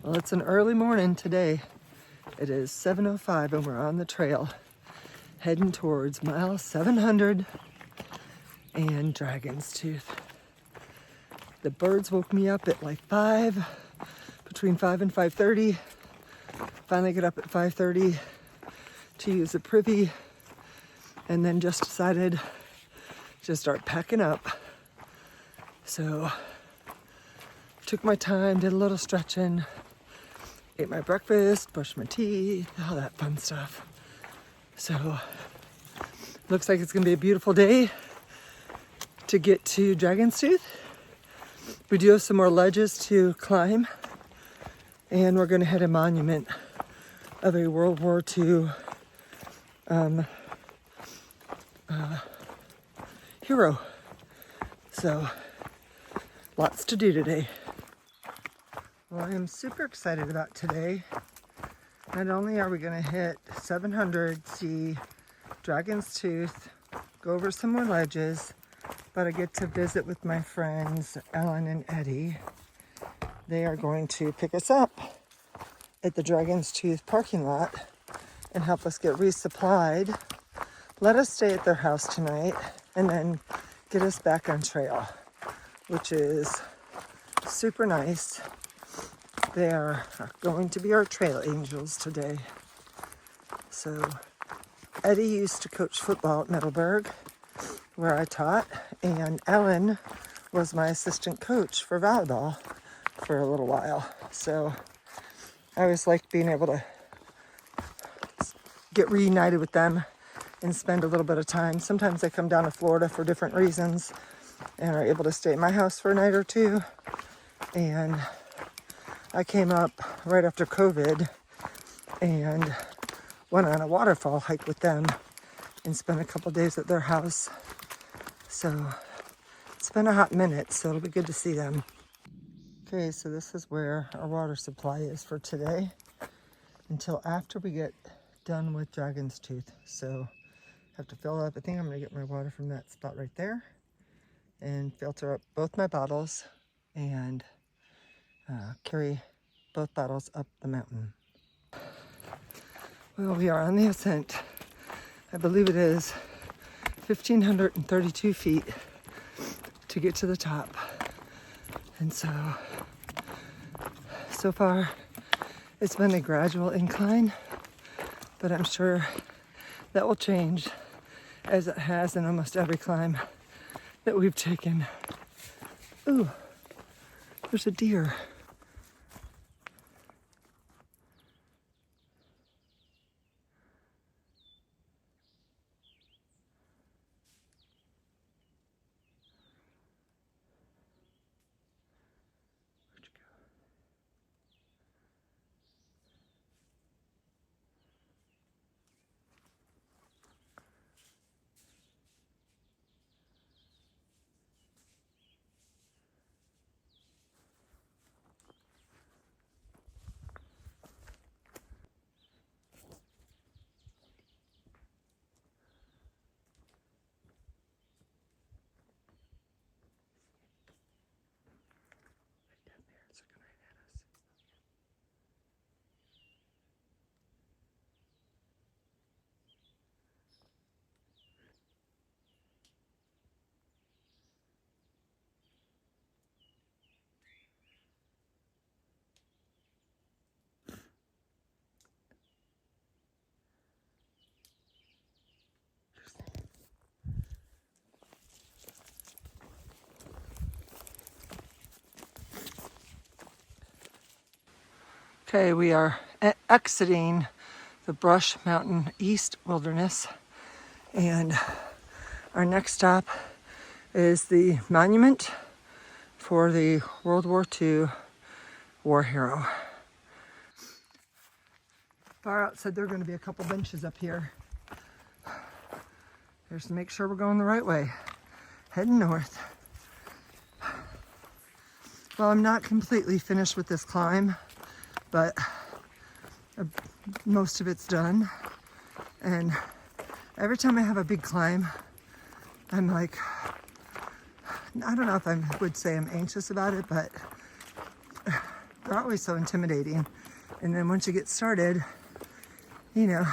Well, it's an early morning today. It is 7:05 and we're on the trail heading towards mile 700 and Dragon's Tooth. The birds woke me up at like 5, between 5 and 5:30. Finally get up at 5:30 to use the privy, and then just decided to start packing up. So took my time, did a little stretching, ate my breakfast, brushed my teeth, all that fun stuff. So looks like it's gonna be a beautiful day to get to Dragon's Tooth. We do have some more ledges to climb, and we're gonna hit a monument of a World War II hero. So lots to do today. Well, I am super excited about today. Not only are we going to hit 700, see Dragon's Tooth, go over some more ledges, but I get to visit with my friends Ellen and Eddie. They are going to pick us up at the Dragon's Tooth parking lot and help us get resupplied, let us stay at their house tonight, and then get us back on trail, which is super nice. They are going to be our trail angels today. So Eddie used to coach football at Middleburg, where I taught, and Ellen was my assistant coach for volleyball for a little while. So I always liked being able to get reunited with them and spend a little bit of time. Sometimes they come down to Florida for different reasons and are able to stay at my house for a night or two. And I came up right after COVID and went on a waterfall hike with them and spent a couple days at their house. So it's been a hot minute, so it'll be good to see them. Okay, so this is where our water supply is for today until after we get done with Dragon's Tooth. So have to fill up. I think I'm gonna get my water from that spot right there and filter up both my bottles and carry both bottles up the mountain. Well, we are on the ascent. I believe it is 1,532 feet to get to the top. And so far it's been a gradual incline, but I'm sure that will change as it has in almost every climb that we've taken. Ooh, there's a deer. Okay, we are exiting the Brush Mountain East Wilderness, and our next stop is the monument for the World War II war hero. Far out said there are going to be a couple benches up here. Just to make sure we're going the right way. Heading north. Well, I'm not completely finished with this climb, but most of it's done. And every time I have a big climb, I'm like, I don't know if I would say I'm anxious about it, but they're always so intimidating. And then once you get started, you know,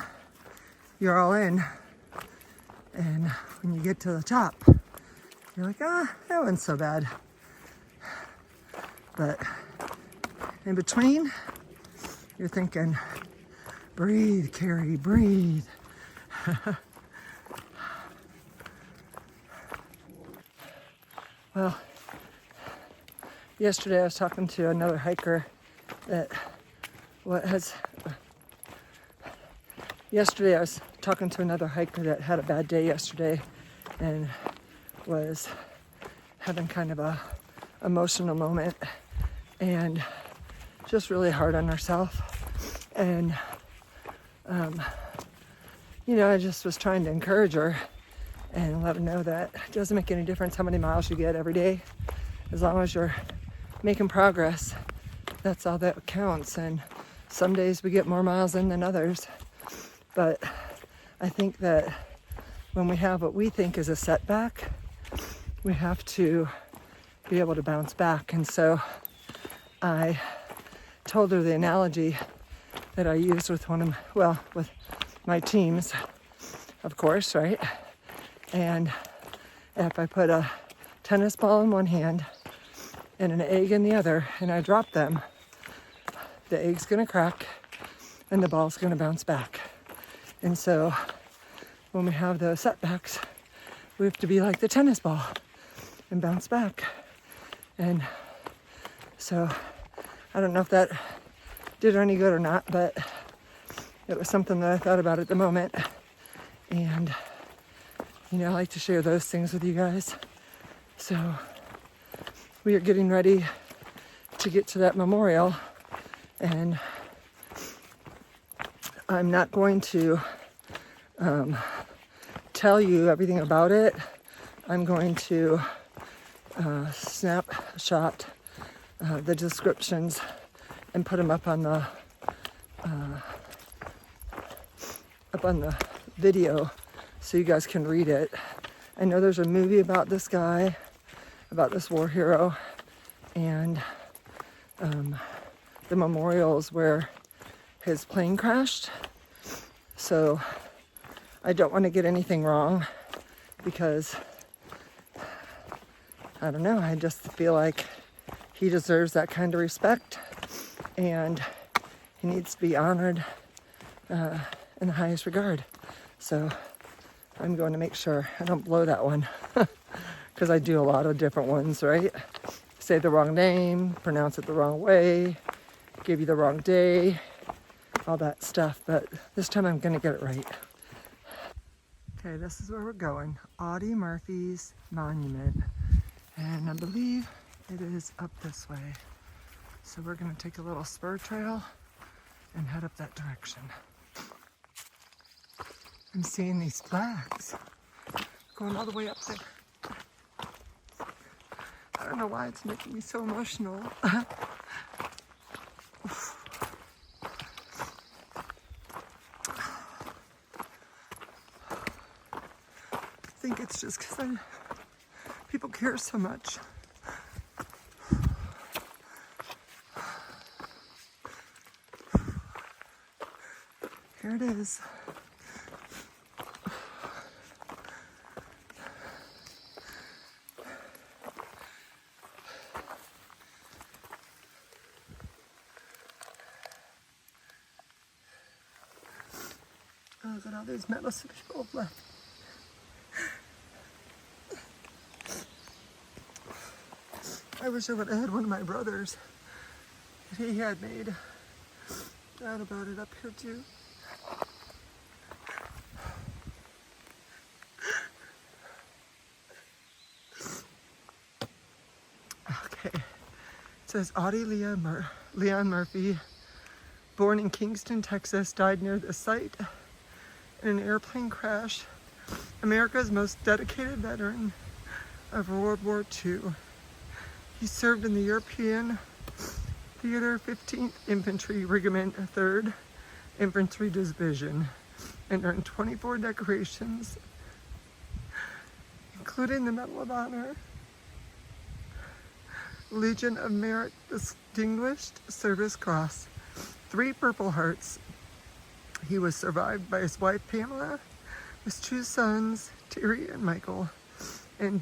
you're all in. And when you get to the top, you're like, ah, that wasn't so bad. But in between, you're thinking, breathe, Carrie, breathe. Well, yesterday I was talking to another hiker that had a bad day yesterday and was having kind of a emotional moment and just really hard on herself. And you know, I just was trying to encourage her and let her know that it doesn't make any difference how many miles you get every day. As long as you're making progress, that's all that counts. And some days we get more miles in than others. But I think that when we have what we think is a setback, we have to be able to bounce back. And so I told her the analogy that I used with with my teams, of course, right? And if I put a tennis ball in one hand and an egg in the other, and I drop them, the egg's gonna crack and the ball's gonna bounce back. And so when we have those setbacks, we have to be like the tennis ball and bounce back. And so I don't know if that did her any good or not, but it was something that I thought about at the moment. And, you know, I like to share those things with you guys. So we are getting ready to get to that memorial, and I'm not going to tell you everything about it. I'm going to snapshot the descriptions and put them up on the video so you guys can read it. I know there's a movie about this guy, about this war hero, and the memorials where his plane crashed. So I don't want to get anything wrong because I don't know, I just feel like he deserves that kind of respect and he needs to be honored in the highest regard. So I'm going to make sure I don't blow that one because I do a lot of different ones, right? Say the wrong name, pronounce it the wrong way, give you the wrong day, all that stuff. But this time I'm going to get it right. Okay, this is where we're going. Audie Murphy's monument. And I believe it is up this way. So we're going to take a little spur trail and head up that direction. I'm seeing these flags going all the way up there. I don't know why it's making me so emotional. I think it's just because people care so much. Here it is. Oh, look at all these medals that people have left. I wish I would have had one of my brothers that he had made. Thought about it up here too. Okay. It says Audie Leon Murphy, born in Kingston, Texas, died near the site in an airplane crash. America's most dedicated veteran of World War II. He served in the European Theater 15th Infantry Regiment 3rd Infantry Division and earned 24 decorations, including the Medal of Honor, Legion of Merit Distinguished Service Cross, 3 Purple Hearts. He was survived by his wife Pamela, his 2 sons Terry Michael and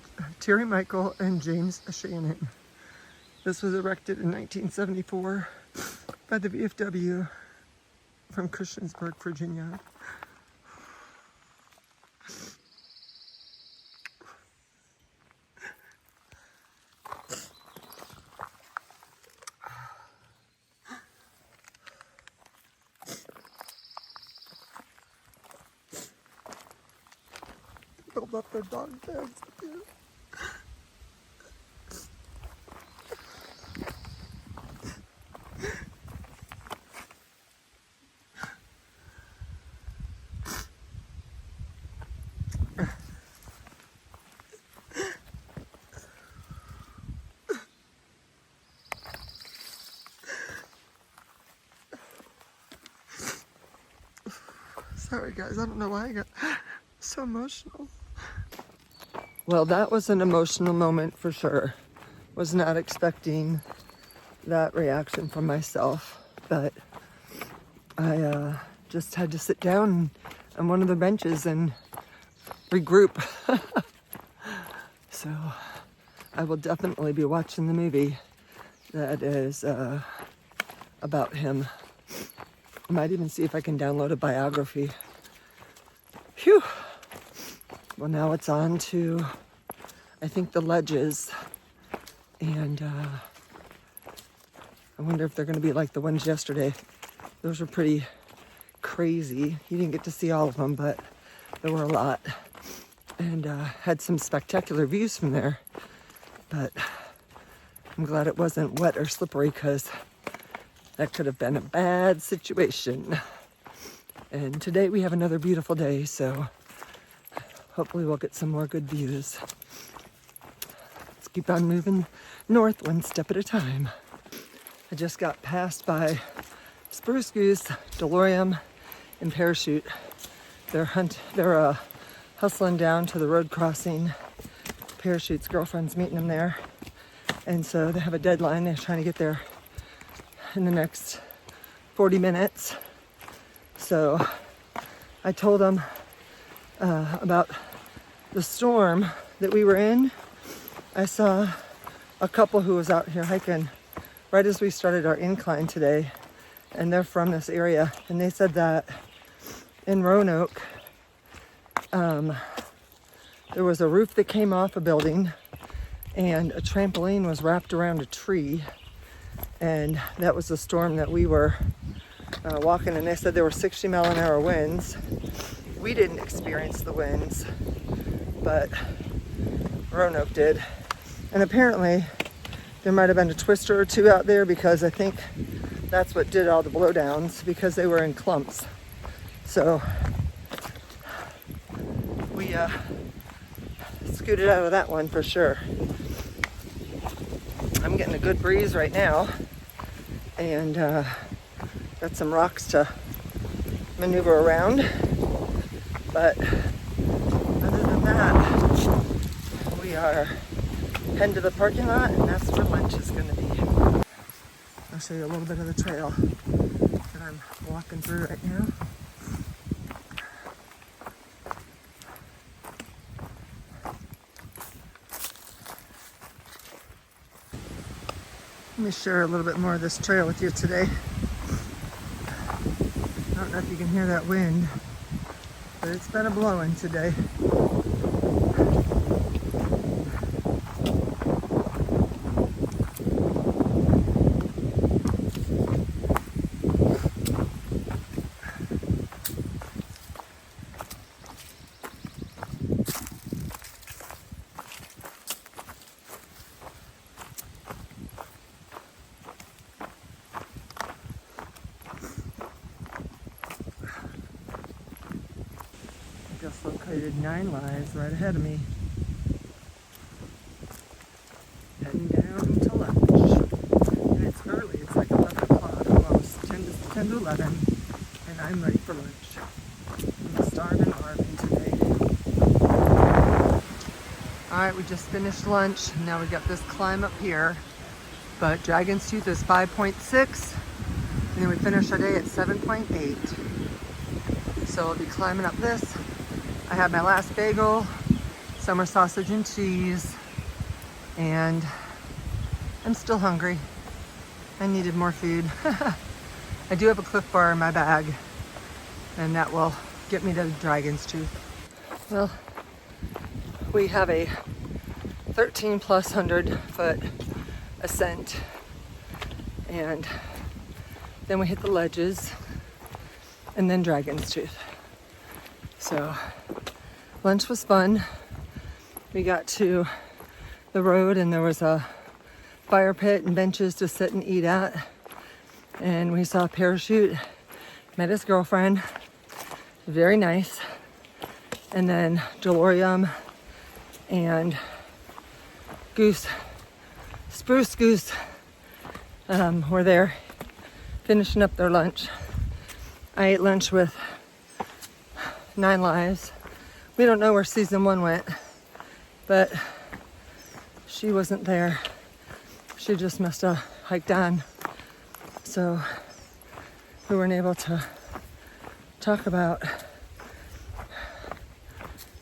James Shannon. This was erected in 1974 by the VFW from Christiansburg, Virginia. Build up their dog beds up here. Sorry guys, I don't know why I got so emotional. Well, that was an emotional moment for sure. Was not expecting that reaction from myself, but I just had to sit down on one of the benches and regroup. So I will definitely be watching the movie that is about him. I might even see if I can download a biography. Phew. Well, now it's on to, I think, the ledges. And I wonder if they're going to be like the ones yesterday. Those were pretty crazy. You didn't get to see all of them, but there were a lot. And had some spectacular views from there. But I'm glad it wasn't wet or slippery, because that could have been a bad situation. And today we have another beautiful day, so hopefully we'll get some more good views. Let's keep on moving north one step at a time. I just got passed by Spruce Goose, Delorium, and Parachute. They're hustling down to the road crossing. Parachute's girlfriend's meeting them there. And so they have a deadline. They're trying to get there in the next 40 minutes. So I told them about the storm that we were in. I saw a couple who was out here hiking right as we started our incline today, and they're from this area, and they said that in Roanoke there was a roof that came off a building and a trampoline was wrapped around a tree, and that was the storm that we were walking, and they said there were 60-mile-an-hour winds. We didn't experience the winds, but Roanoke did. And apparently there might have been a twister or two out there, because I think that's what did all the blowdowns, because they were in clumps. So we scooted out of that one for sure. I'm getting a good breeze right now, and got some rocks to maneuver around. But other than that, we are heading to the parking lot, and that's where lunch is going to be. I'll show you a little bit of the trail that I'm walking through right now. Let me share a little bit more of this trail with you today. I don't know if you can hear that wind, but it's been a blowing today. Just located 9 lives right ahead of me. Heading down to lunch. And it's early, it's like 11 o'clock almost, 10 to 11, and I'm ready for lunch. I'm starving Arvin today. Alright, we just finished lunch, and now we got this climb up here. but Dragon's Tooth is 5.6, and then we finish our day at 7.8. So we'll be climbing up this. I had my last bagel, summer sausage and cheese, and I'm still hungry. I needed more food. I do have a Cliff Bar in my bag, and that will get me to Dragon's Tooth. Well, we have a 1,300+ foot ascent, and then we hit the ledges, and then Dragon's Tooth. So lunch was fun. We got to the road and there was a fire pit and benches to sit and eat at, and we saw a parachute. Met his girlfriend, very nice. And then Delorium and Goose, Spruce Goose, were there finishing up their lunch. I ate lunch with 9 Lives. We don't know where season 1 went, but she wasn't there. She just must have hiked on. So we weren't able to talk about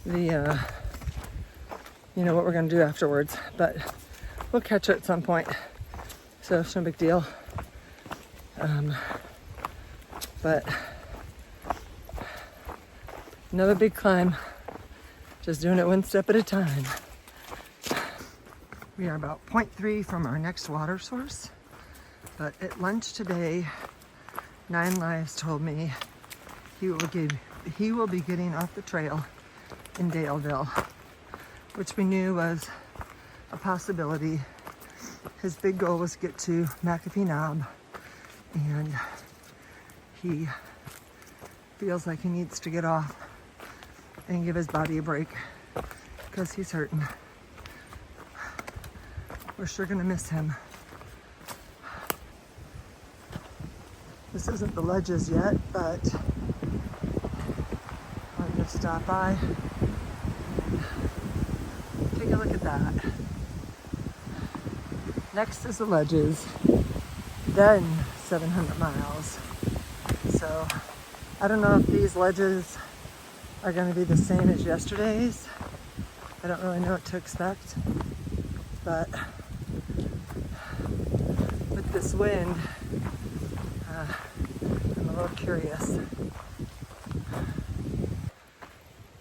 the, what we're gonna do afterwards, but we'll catch her at some point. So it's no big deal. But another big climb, just doing it one step at a time. We are about 0.3 from our next water source, but at lunch today, 9 Lives told me he will be getting off the trail in Daleville, which we knew was a possibility. His big goal was to get to McAfee Knob, and he feels like he needs to get off and give his body a break because he's hurting. We're sure gonna miss him. This isn't the ledges yet, but I'm gonna stop by. Take a look at that. Next is the ledges, then 700 miles. So I don't know if these ledges are going to be the same as yesterday's. I don't really know what to expect, but with this wind, I'm a little curious.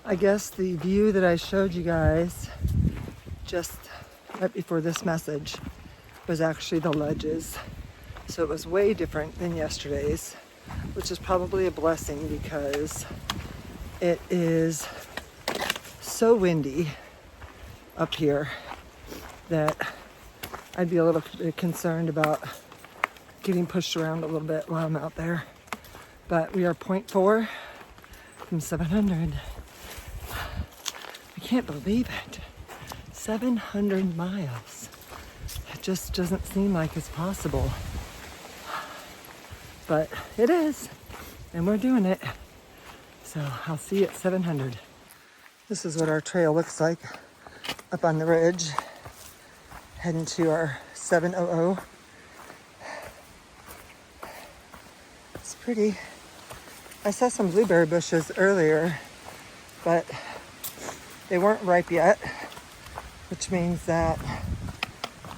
I guess the view that I showed you guys just right before this message was actually the ledges. So it was way different than yesterday's, which is probably a blessing because it is so windy up here that I'd be a little bit concerned about getting pushed around a little bit while I'm out there. But we are 0.4 from 700. I can't believe it. 700 miles. It just doesn't seem like it's possible. But it is, and we're doing it. So I'll see you at 700. This is what our trail looks like up on the ridge, heading to our 700. It's pretty. I saw some blueberry bushes earlier, but they weren't ripe yet, which means that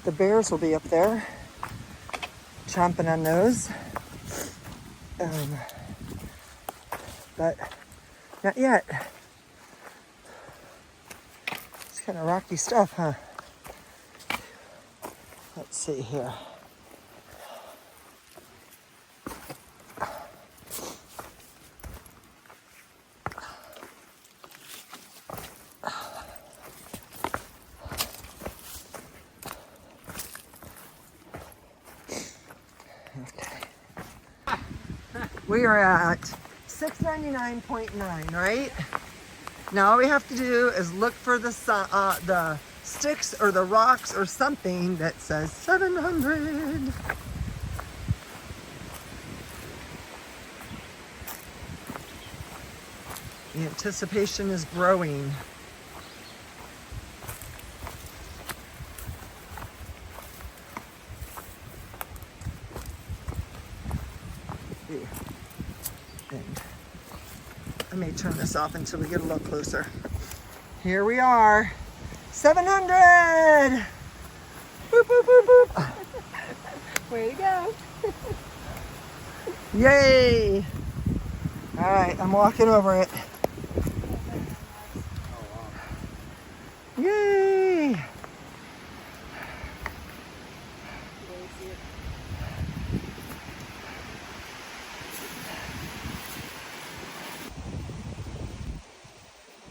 the bears will be up there chomping on those. But not yet. It's kind of rocky stuff, huh? Let's see here. We are at 699.9, right? Now all we have to do is look for the sticks or the rocks or something that says 700. The anticipation is growing. see. And I may turn this off until we get a little closer. Here we are. 700! Boop, boop, boop, boop. Way to go. Yay! All right, I'm walking over it. Yay!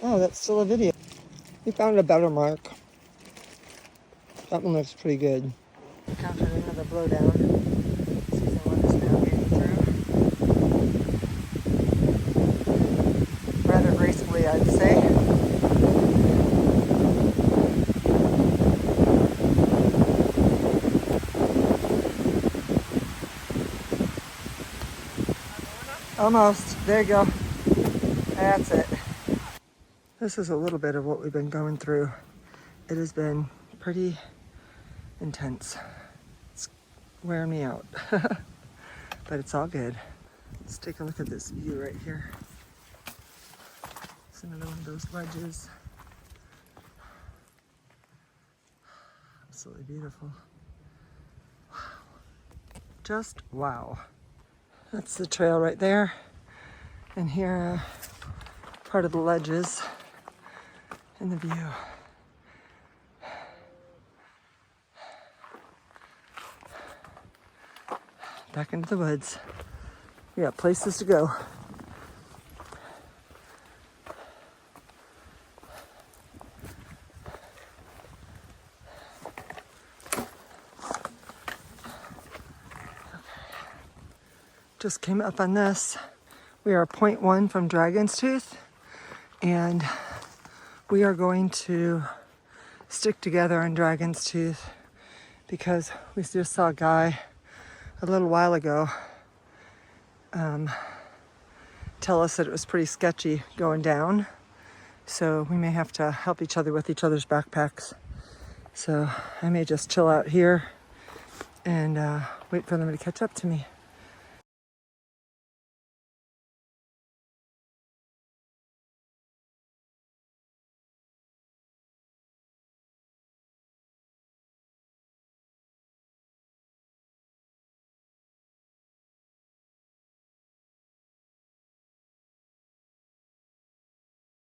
Oh, that's still a video. We found a better mark. That one looks pretty good. Encountered another blowdown. Season 1 is now getting through. Rather gracefully, I'd say. Almost. There you go. That's it. This is a little bit of what we've been going through. It has been pretty intense. It's wearing me out. But it's all good. Let's take a look at this view right here. It's another one of those ledges. Absolutely beautiful. Wow. Just wow. That's the trail right there. And here, part of the ledges and the view. Back into the woods. We got places to go. Just came up on this. We are 0.1 from Dragon's Tooth, and we are going to stick together on Dragon's Tooth because we just saw a guy a little while ago tell us that it was pretty sketchy going down, so we may have to help each other with each other's backpacks. So I may just chill out here and wait for them to catch up to me.